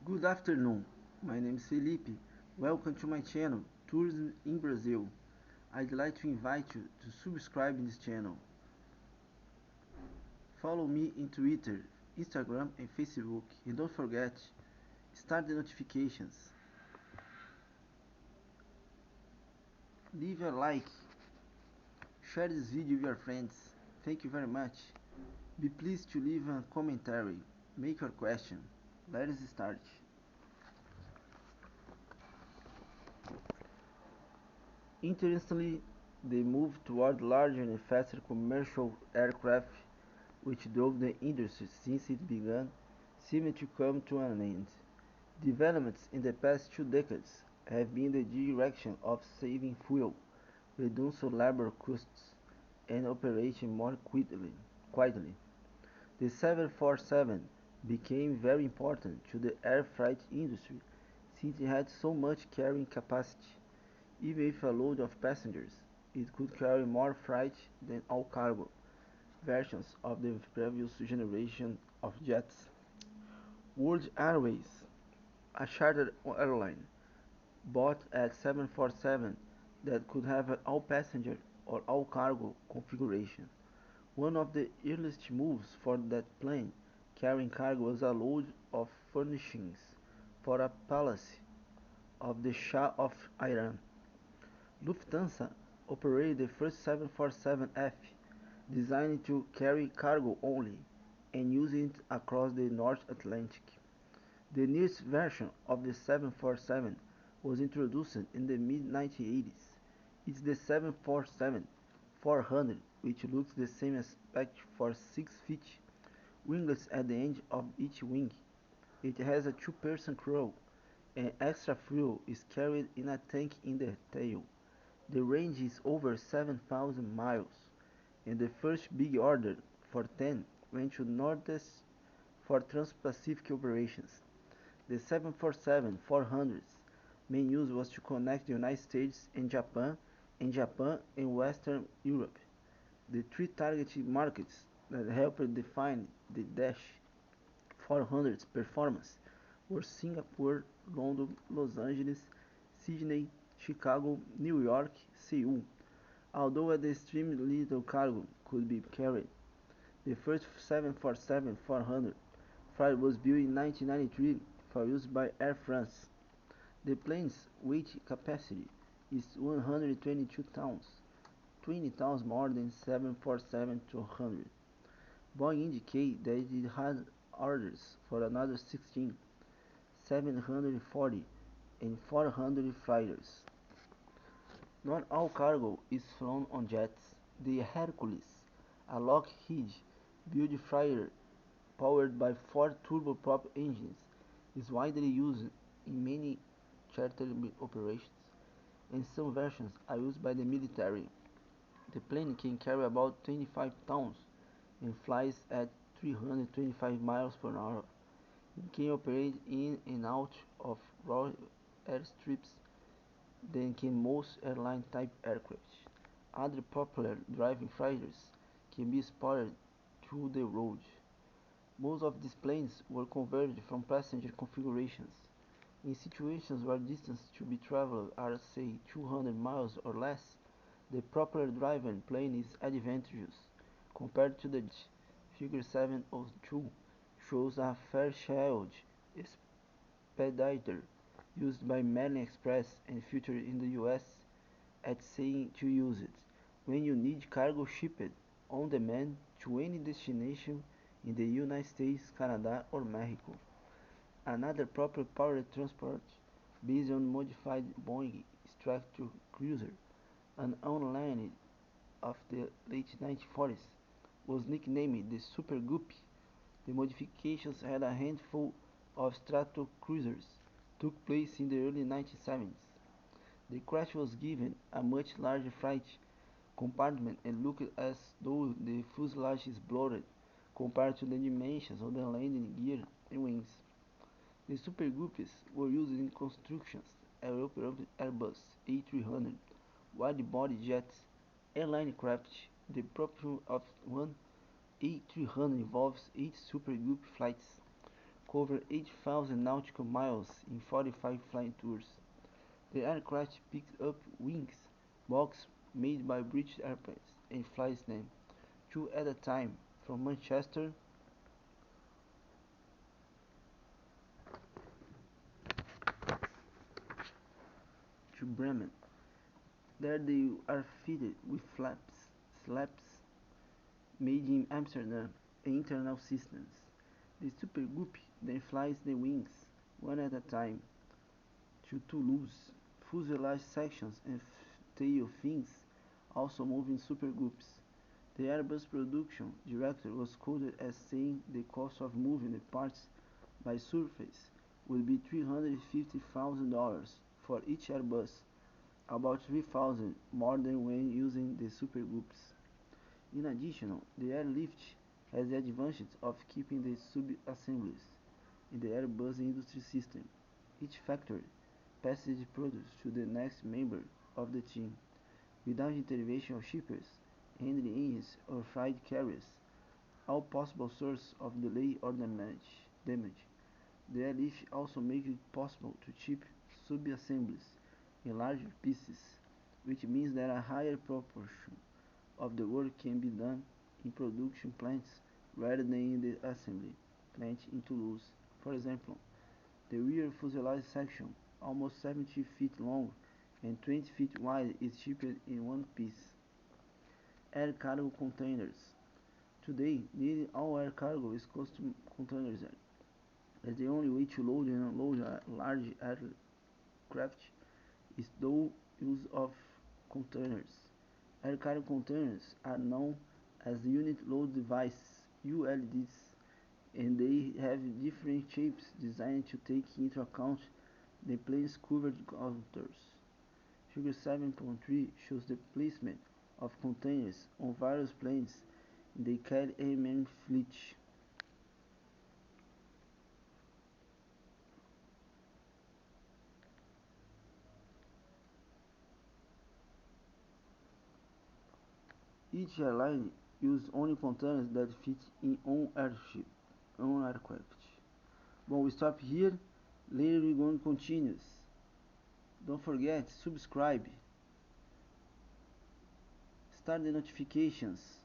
Good afternoon, my name is Felipe. Welcome to my channel, Tourism in Brazil. I'd like to invite you to subscribe in this channel. Follow me in Twitter, Instagram and Facebook, and don't forget, start the notifications. Leave a like, share this video with your friends. Thank you very much. Be pleased to leave a commentary, make your question. Let us start. Interestingly, they moved toward larger and faster commercial aircraft, which drove the industry since it began seemed to come to an end. Developments in the past 2 decades have been in the direction of saving fuel, reducing labor costs, and operating more quietly. The 747 became very important to the air freight industry since it had so much carrying capacity. Even with a load of passengers, it could carry more freight than all cargo versions of the previous generation of jets. World Airways, a charter airline, bought a 747 that could have an all-passenger or all-cargo configuration. One of the earliest moves for that plane carrying cargo was a load of furnishings for a palace of the Shah of Iran. Lufthansa operated the first 747F, designed to carry cargo only, and used it across the North Atlantic. The newest version of the 747 was introduced in the mid-1980s. It's the 747-400, which looks the same aspect for 6 feet, winglets at the end of each wing. It has a two-person crew, and extra fuel is carried in a tank in the tail. The range is over 7,000 miles, and the first big order for 10 went to Northeast for Trans-Pacific operations. The 747-400's main use was to connect the United States and Japan and Western Europe, the three target markets that helped define the Dash 400's performance were Singapore, London, Los Angeles, Sydney, Chicago, New York, Seoul. Although at extremely little cargo could be carried, the first 747-400 flight was built in 1993 for use by Air France. The plane's weight capacity is 122 tons, 20 tons more than 747-200. Boeing indicated that it had orders for another 16, 740, and 400 fighters. Not all cargo is flown on jets. The Hercules, a Lockheed-built freighter powered by 4 turboprop engines, is widely used in many charter operations, and some versions are used by the military. The plane can carry about 25 tons and flies at 325 miles per hour. It can operate in and out of raw airstrips than can most airline-type aircraft. Other popular driving freighters can be spotted through the road. Most of these planes were converted from passenger configurations. In situations where distance to be traveled are say 200 miles or less, the propeller driven plane is advantageous compared to the jet. Figure 702 shows a Fairchild Expeditor used by American Express and featured in the US at saying to use it when you need cargo shipped on demand to any destination in the United States, Canada, or Mexico. Another proper powered transport based on modified Boeing Stratocruiser, an airline of the late 1940s, was nicknamed the Super Guppy. The modifications had a handful of Stratocruisers took place in the early 1970s. The craft was given a much larger freight compartment and looked as though the fuselage is bloated compared to the dimensions of the landing gear and wings. The Super Guppies were used in constructions, Airbus A300, wide-body jets, airline craft. The propulsion of one A300 involves 8 Super Guppy flights. cover 8,000 nautical miles in 45 flying tours. The aircraft picked up wings box made by British Airways and flies them, two at a time, from Manchester to Bremen. There they are fitted with slats made in Amsterdam and internal systems. The Supergroup then flies the wings, one at a time, to Toulouse. Fuselage sections and tail fins also move in supergroups. The Airbus production director was quoted as saying the cost of moving the parts by surface would be $350,000 for each Airbus, about 3,000 more than when using the supergroups. In addition, the airlift has the advantage of keeping the sub-assemblies in the Airbus industry system. Each factory passes the products to the next member of the team, without intervention of shippers, handling engines or freight carriers, all possible sources of delay or damage. The airlift also makes it possible to ship sub-assemblies in larger pieces, which means that a higher proportion of the work can be done in production plants rather than in the assembly plant in Toulouse. For example, the rear fuselage section, almost 70 feet long and 20 feet wide, is shipped in one piece. Air cargo containers. Today, nearly all air cargo is custom containers, as the only way to load and unload a large aircraft is through use of containers. Air cargo containers are known as unit load devices (ULDs), and they have different shapes designed to take into account the plane's covered contours. Figure 7.3 shows the placement of containers on various planes in the KLM fleet. Each airline uses only containers that fit in on aircraft. When we stop here, later we're going to continue. Don't forget, subscribe, start the notifications.